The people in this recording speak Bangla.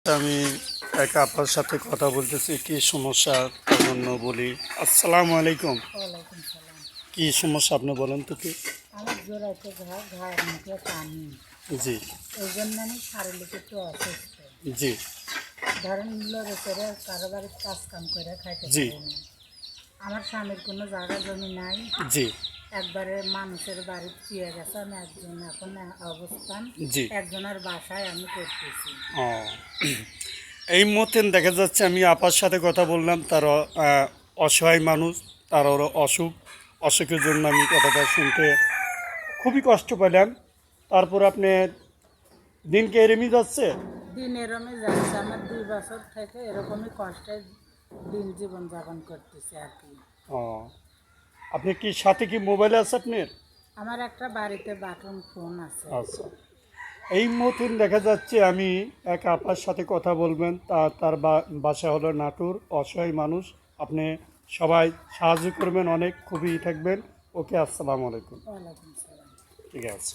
আমি এক আপার সাথে কথা বলতেছি কি সমস্যা তার জন্য বলি। আসসালামু আলাইকুম। ওয়ালাইকুম সালাম। কি সমস্যা আপনি বলেন তো কি? আমার জোড়াতে ঘাড় মুখে পানি, জি এই জন্য আমি শারীরিক একটু অসুস্থ। জি ধরেন লড়ে চড়ে কারো বাড়ির কাজ কাম করে খাইতে জি পারি না। আমার স্বামীর কোনো জায়গা জমি নাই, জি একবারে মানুষের বাড়ি চুয়ে গেছে। আমি একজন এখন অবস্থান জি একজনের বাসায় আমি করতেছি। ও এই মতেন দেখা যাচ্ছে আমি আপার সাথে কথা বললাম, তার অসহায় মানুষ, তার ওর অসুখের জন্য আমি কথাটা শুনতে খুবই কষ্ট পেলাম। তারপর আপনি দিনকে এরমই যাচ্ছে। দিন এরমই যাচ্ছে, আমার 2 বছর থেকে এরকমই কষ্টে জীবন যাপন করতেছি আর কি। ও আপনি কি সাথে কি মোবাইল আছে আপনার? আমার একটা বাড়িতে বাটন ফোন আছে। আচ্ছা, এই মতন দেখা যাচ্ছে আমি এক আপার সাথে কথা বলবেন, তার বাসা হলো নাটোর, অসহায় মানুষ। আপনি সবাই সাহায্য করবেন, অনেক খুবই থাকবেন। ওকে, আসসালামু আলাইকুম। ওয়ালাইকুম সালাম। ঠিক আছে।